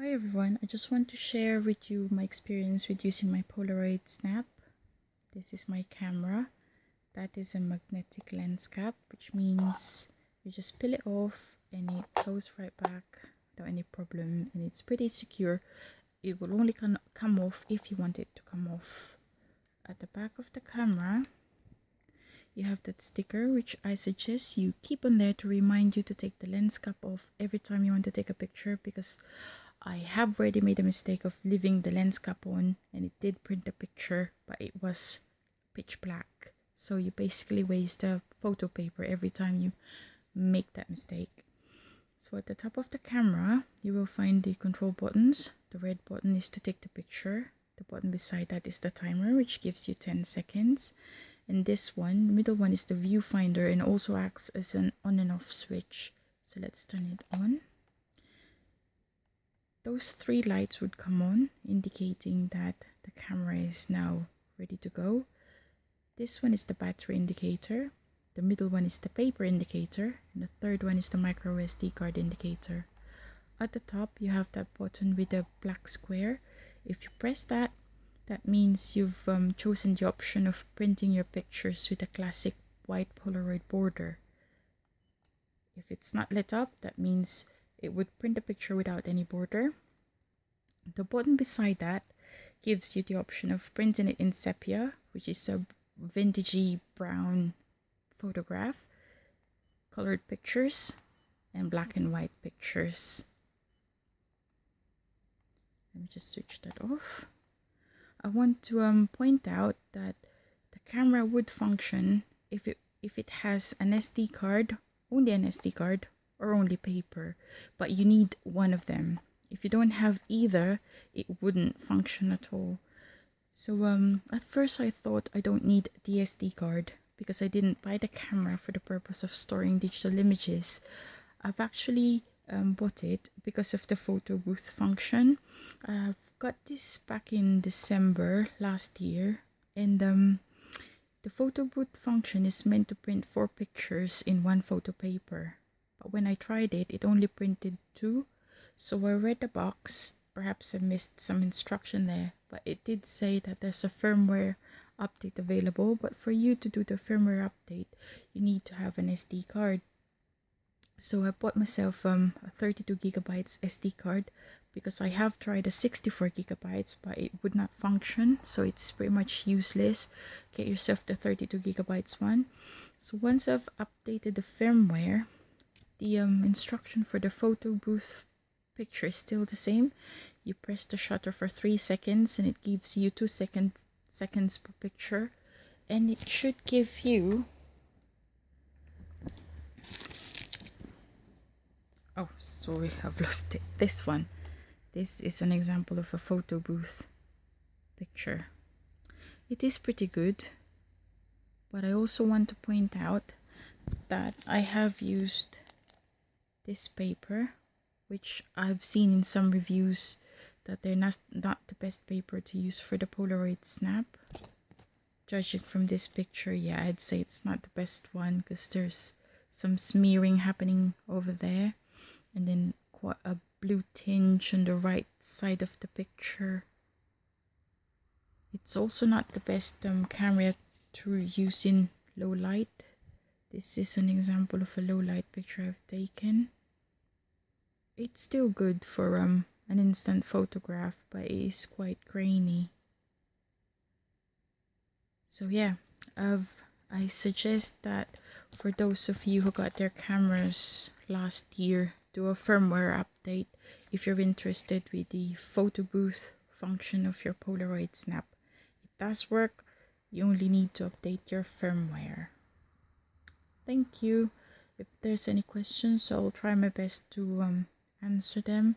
Hi everyone, I just want to share with you my experience with using my Polaroid Snap. This is my camera. That is a magnetic lens cap, which means you just peel it off and it goes right back without any problem, and it's pretty secure. It will only come off if you want it to come off. At the back of the camera, you have that sticker, which I suggest you keep on there to remind you to take the lens cap off every time you want to take a picture, because I have already made a mistake of leaving the lens cap on and it did print a picture, but it was pitch black. So you basically waste a photo paper every time you make that mistake. So at the top of the camera, you will find the control buttons. The red button is to take the picture. The button beside that is the timer, which gives you 10 seconds. And this one, the middle one, is the viewfinder and also acts as an on and off switch. So let's turn it on. Those three lights would come on, indicating that the camera is now ready to go. This one is the battery indicator. The middle one is the paper indicator. And the third one is the micro SD card indicator. At the top, you have that button with the black square. If you press that, that means you've chosen the option of printing your pictures with a classic white Polaroid border. If it's not lit up, that means it would print a picture without any border. The button beside that gives you the option of printing it in sepia, which is a vintagey brown photograph, colored pictures, and black and white pictures. Let me just switch that off. I want to point out that the camera would function if it has an SD card, only an SD card, or only paper, but you need one of them. If you don't have either, it wouldn't function at all. So at first I thought I don't need the SD card because I didn't buy the camera for the purpose of storing digital images. I've actually bought it because of the Photobooth function. I've got this back in December last year, and the Photobooth function is meant to print 4 pictures in one photo paper. But when I tried it, it only printed 2. So I read the box. Perhaps I missed some instruction there, but it did say that there's a firmware update available. But for you to do the firmware update, you need to have an SD card. So I bought myself a 32 gigabytes SD card because I have tried a 64 gigabytes, but it would not function. So it's pretty much useless. Get yourself the 32 gigabytes one. So once I've updated the firmware, the instruction for the Photobooth picture is still the same. You press the shutter for 3 seconds and it gives you 2 seconds per picture, and it should give you, oh sorry, I've lost it. This one. This is an example of a Photobooth picture. It is pretty good, but I also want to point out that I have used this paper, which I've seen in some reviews that they're not the best paper to use for the Polaroid Snap. Judging from this picture, yeah, I'd say it's not the best one because there's some smearing happening over there, and then quite a blue tinge on the right side of the picture. It's also not the best camera to use in low light. This is an example of a low light picture I've taken. It's still good for an instant photograph, but it is quite grainy. So yeah, I suggest that for those of you who got their cameras last year, do a firmware update if you're interested with the Photobooth function of your Polaroid Snap. It does work, you only need to update your firmware. Thank you. If there's any questions, I'll try my best to answer them.